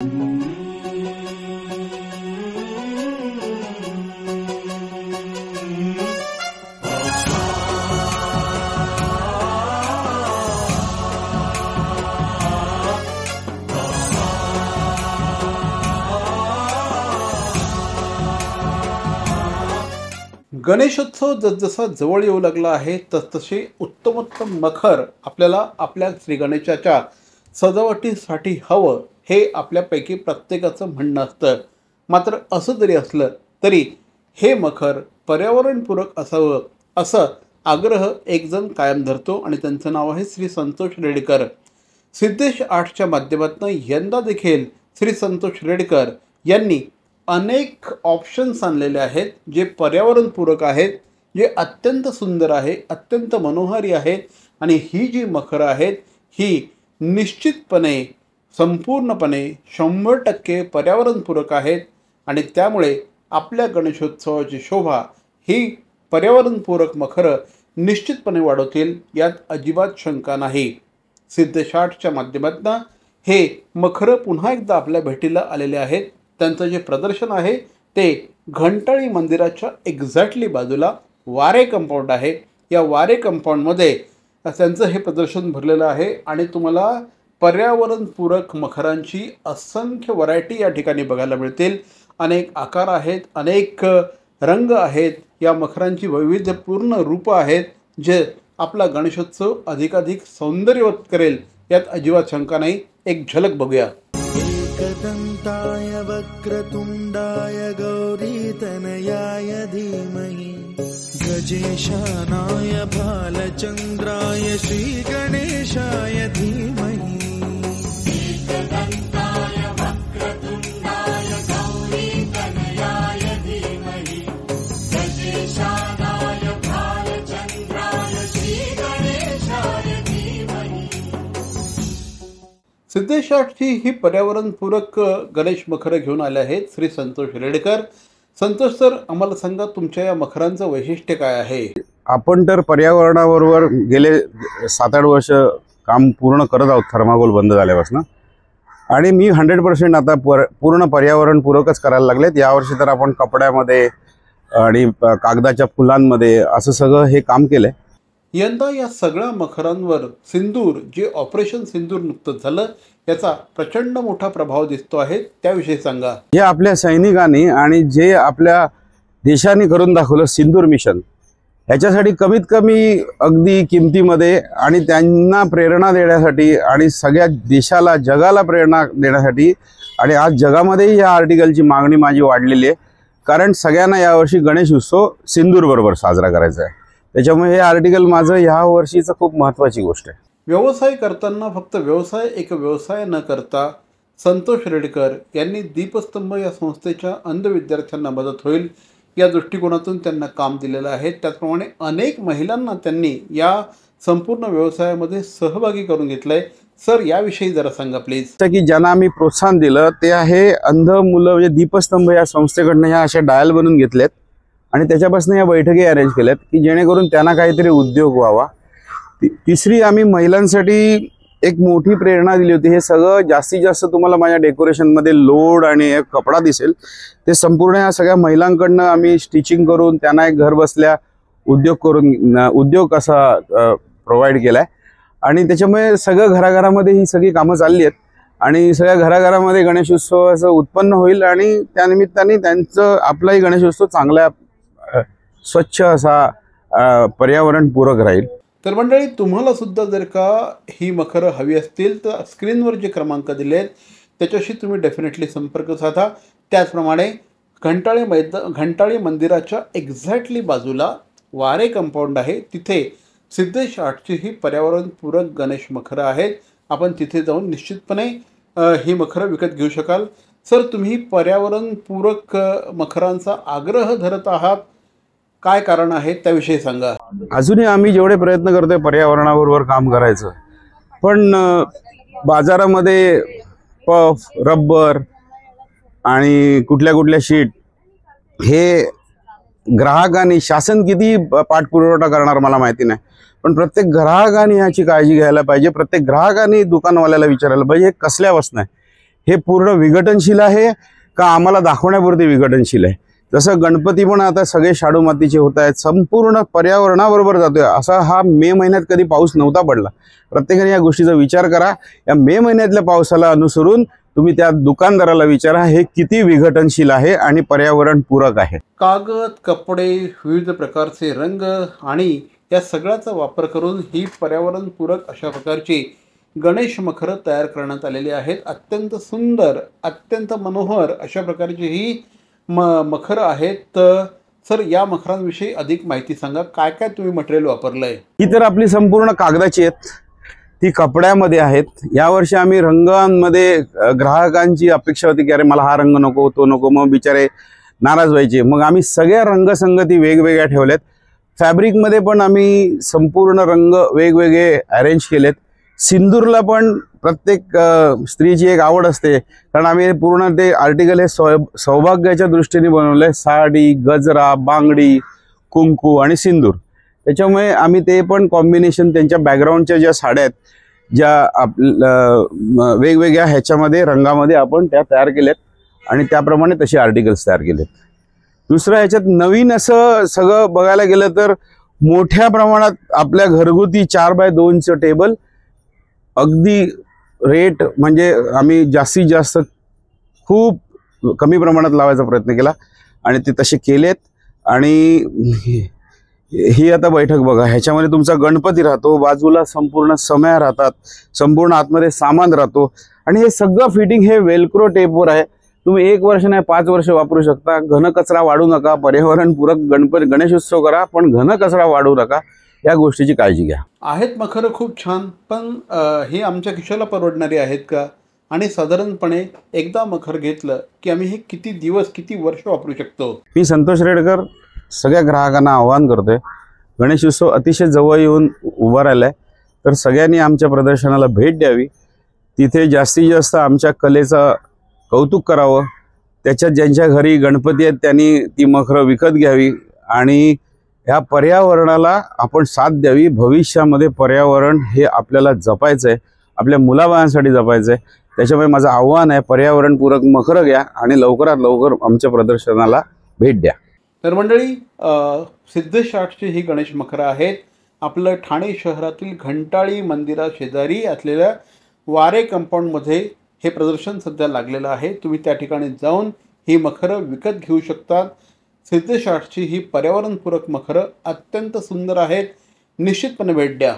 गणेशोत्सव जसजसा जवळ येऊ लागला आहे तसतसे उत्तमोत्तम मखर आपल्याला आपल्या श्री गणेशाच्या सजावटीसाठी हवं हे आपल्यापैकी प्रत्येकाचं म्हणणं असतं। मात्र असं जरी असलं तरी हे मखर पर्यावरणपूरक असावं असं आग्रह एकजण कायम धरतो आणि त्यांचं नाव आहे श्री संतोष रेडकर। सिद्धेश आर्टच्या माध्यमातून यंदा देखील श्री संतोष रेडकर यांनी अनेक ऑप्शन्स आणलेले आहेत जे पर्यावरणपूरक आहेत, जे अत्यंत सुंदर आहे, अत्यंत मनोहारी आहेत आणि ही जी मखरं आहेत ही निश्चितपणे संपूर्णपणे 100% पर्यावरणपूरक आहेत आणि त्यामुळे आपल्या गणेशोत्सवाची शोभा ही पर्यावरणपूरक मखरं निश्चितपणे वाढवतील, यात अजिबात शंका नाही। सिद्धेश आर्टच्या माध्यमातून हे मखरं पुन्हा एकदा आपल्या भेटीला आलेले आहेत। त्यांचं जे प्रदर्शन आहे ते घंटाळी मंदिराच्या एक्झॅक्टली बाजूला वारे कंपाऊंड आहे। या वारे कंपाऊंडमध्ये त्यांचं हे प्रदर्शन भरलेलं आहे आणि तुम्हाला पर्यावरणपूरक मखरांची असंख्य व्हरायटी या ठिकाणी बघायला मिळतील। अनेक आकार आहेत, अनेक रंग आहेत, या मखरांची वैविध्यपूर्ण रूपं आहेत जे आपला गणेशोत्सव अधिकाधिक सौंदर्यवत करेल, यात अजिबात शंका नाही। एक झलक बघूया। एकदन्ताय वक्रतुण्डाय गौरीतनयाय धीमहि गजेशानाय भालचन्द्राय श्रीगणेशाय धीमहि। एकदन्ताय वक्रतुण्डाय गौरीतनयाय धीमहि गजेशानाय भालचन्द्राय श्रीगणेशाय धीमहि। सिद्धेश आर्टची ही पर्यावरणपूरक गणेश मखरं घेऊन आले आहेत श्री संतोष रेडकर। संतोष सर, आम्हाला सांगा तुमच्या या मखरांचं वैशिष्ट्य काय आहे? आपण तर पर्यावरणाबरोबर गेले 7-8 वर्ष काम पूर्ण करत आहोत थर्माकोल बंद झाल्यापासून आणि मी 100% आता पूर्ण पर्यावरणपूरकच करायला लागलेत। यावर्षी तर आपण कपड्यामध्ये आणि कागदाच्या फुलांमध्ये असं सगळं हे काम केलंय। यंदा या सगळ्या मखरांवर सिंदूर, जे ऑपरेशन सिंदूर नुकतंच झालं, याचा प्रचंड मोठा प्रभाव दिसतो आहे, त्याविषयी सांगा। हे आपल्या सैनिकांनी आणि जे आपल्या देशाने करून दाखवलं सिंदूर मिशन, याच्यासाठी कमीत कमी अगदी किमतीमध्ये आणि त्यांना प्रेरणा देण्यासाठी आणि सगळ्या देशाला जगाला प्रेरणा देण्यासाठी आणि आज जगामध्येही या आर्टिकलची मागणी माझी वाढलेली आहे, कारण सगळ्यांना यावर्षी गणेश उत्सव सिंदूरबरोबर साजरा करायचा आहे। त्याच्यामुळे हे आर्टिकल माझं ह्या वर्षीचं खूप महत्त्वाची गोष्ट आहे। व्यवसाय करताना फक्त एक व्यवसाय न करता संतोष रेडकर यांनी दीपस्तंभ या संस्थेच्या अंध विद्यार्थ्यांना मदत होईल या दृष्टिकोनातून त्यांना काम दिलेलं आहे। त्याचप्रमाणे अनेक महिलांना त्यांनी या संपूर्ण व्यवसायामध्ये सहभागी करून घेतलंय। सर, याविषयी जरा सांगा प्लीज। की ज्यांना आम्ही प्रोत्साहन दिलं ते आहे अंध मुलं, म्हणजे दीपस्तंभ या संस्थेकडनं ह्या अशा डायल बनवून घेतलेत आणि त्याच्यापासून या बैठकी अरेंज केल्यात की जेणेकरून त्यांना काहीतरी उद्योग व्हावा। तिसरी, आम्ही महिलांसाठी एक मोठी प्रेरणा दिली होती। हे सगळं जास्तीत जास्त तुम्हाला माझ्या डेकोरेशनमध्ये लोड आणि एक कपडा दिसेल, ते संपूर्ण या सगळ्या महिलांकडनं आम्ही स्टिचिंग करून त्यांना एक घर बसल्या उद्योग असा प्रोव्हाइड केलाय आणि त्याच्यामुळे सगळं घराघरामध्ये ही सगळी कामं चालली आहेत आणि सगळ्या घराघरामध्ये गणेशोत्सवाचं उत्पन्न होईल आणि त्यानिमित्ताने त्यांचं आपलाही गणेशोत्सव चांगल्या स्वच्छ असा पर्यावरणपूरक राहील। तर मंडळी, तुम्हाला सुद्धा जर का ही मखरं हवी असतील तर स्क्रीनवर जे क्रमांक दिले आहेत त्याच्याशी तुम्ही डेफिनेटली संपर्क साधा। त्याचप्रमाणे घंटाळी मंदिराच्या एक्झॅक्टली बाजूला वारे कंपाऊंड आहे, तिथे सिद्धेश आर्टची ही पर्यावरणपूरक गणेश मखरं आहेत। आपण तिथे जाऊन निश्चितपणे ही मखरं विकत घेऊ शकाल। सर, तुम्ही पर्यावरणपूरक मखरांचा आग्रह धरत आहात, काय कारण आहे त्याविषयी सांगा। अजूनही आम्ही जेवढे प्रयत्न करतोय पर्यावरणाबरोबर काम करायचं, पण बाजारामध्ये पफ, रबर आणि कुठल्या शीट हे ग्राहकांनी, शासन किती पाठपुरावा करणार मला माहिती नाही, पण प्रत्येक ग्राहकाने ह्याची काळजी घ्यायला पाहिजे। प्रत्येक ग्राहकाने दुकानवाल्याला विचारायला पाहिजे हे कसल्या वस्तू आहे, हे पूर्ण विघटनशील आहे का आम्हाला दाखवण्यापुरते विघटनशील आहे? जसं गणपती पण आता सगळे शाडू मातीचे होत आहेत, संपूर्ण पर्यावरणाबरोबर जातोय. असा हा मे महिन्यात कधी पाऊस नव्हता पडला. प्रत्येकाने या गोष्टीचा विचार करा. या मे महिन्यातल्या पावसाला अनुसरून तुम्ही त्या दुकानदाराला विचारा हे किती विघटनशील आहे आणि पर्यावरण पूरक आहे. कागद, कपडे, विविध प्रकारचे रंग आणि या सगळ्याचा वापर करून ही पर्यावरणपूरक अशा प्रकारची गणेश मखरं तयार करण्यात आलेली आहेत. अत्यंत सुंदर, अत्यंत मनोहर अशा प्रकारची ही मखरं आहेत. तर सर, या मखरांविषयी अधिक माहिती सांगा. काय काय तुम्ही मटेरियल वापरलं आहे? ही तर आपली संपूर्ण कागदाची आहेत, ती कपड्यामध्ये आहेत. यावर्षी आम्ही रंगांमध्ये ग्राहकांची अपेक्षा होती की अरे मला हा रंग नको, तो नको, मग बिचारे नाराज व्हायचे. मग आम्ही सगळ्या रंगसंगती वेगवेगळ्या ठेवल्यात. फॅब्रिकमध्ये पण आम्ही संपूर्ण रंग वेगवेगळे अरेंज केलेत. सिंदूरला पण प्रत्येक स्त्रीची एक आवड असते, कारण आम्ही पूर्ण ते आर्टिकल हे सौभाग्याच्या दृष्टीने बनवलं आहे. साडी, गजरा, बांगडी, कुंकू आणि सिंदूर. त्याच्यामुळे आम्ही ते पण कॉम्बिनेशन त्यांच्या बॅकग्राऊंडच्या ज्या साड्या आहेत, ज्या वेगवेगळ्या ह्याच्यामध्ये रंगामध्ये आपण त्या तयार केल्यात आणि त्याप्रमाणे तसे आर्टिकल्स तयार केलेत. दुसरं ह्याच्यात नवीन असं सगळं बघायला गेलं तर मोठ्या प्रमाणात आपल्या घरगुती 4x2चं टेबल अगदी रेट म्हणजे आम्ही जास्तीत जास्त खूप कमी प्रमाणात लावायचा प्रयत्न केला आणि ते तसे केलेत. आणि ही आता बैठक बघा, ह्याच्यामध्ये तुमचा गणपती राहतो, बाजूला संपूर्ण समया राहतात, संपूर्ण आतमध्ये सामान राहतो आणि हे सगळं फिटिंग हे वेल्क्रो टेपवर आहे. तुम्ही 1 वर्ष नाही 5 वर्ष वापरू शकता. घन कचरा वाढू नका, पर्यावरणपूरक गणेशोत्सव करा, पण घन कचरा वाढू नका. या गोष्टीची काळजी घ्या. आहेत मखरं खूप छान, पण हे आमच्या खिशाला परवडणारी आहेत का? आणि साधारणपणे एकदा मखर घेतलं की आम्ही हे किती दिवस, किती वर्ष वापरू शकतो? मी संतोष रेडकर सगळ्या ग्राहकांना आवाहन करतोय, गणेशोत्सव अतिशय जवळ येऊन उभा राहिलाय, तर सगळ्यांनी आमच्या प्रदर्शनाला भेट द्यावी. तिथे जास्तीत जास्त आमच्या कलेचं कौतुक करावं. त्याच्यात ज्यांच्या घरी गणपती आहेत त्यांनी ती मखरं विकत घ्यावी आणि ह्या पर्यावरणाला आपण साथ द्यावी. भविष्यामध्ये पर्यावरण हे आपल्याला जपायचं आहे, आपल्या मुलाबाळांसाठी जपायचं आहे. त्याच्यामुळे माझं आव्हान आहे, पर्यावरणपूरक मखरं घ्या आणि लवकरात लवकर आमच्या प्रदर्शनाला भेट द्या. तर मंडळी, सिद्धेश आर्ट्सची ही गणेश मखरं आहेत. आपलं ठाणे शहरातील घंटाळी मंदिरा शेजारी असलेल्या वारे कंपाऊंडमध्ये हे प्रदर्शन सध्या लागलेलं आहे. तुम्ही त्या ठिकाणी जाऊन ही मखरं विकत घेऊ शकतात. सिद्धेश आर्ट्सची ही पर्यावरणपूरक मखरं अत्यंत सुंदर आहेत. निश्चितपणे भेट द्या.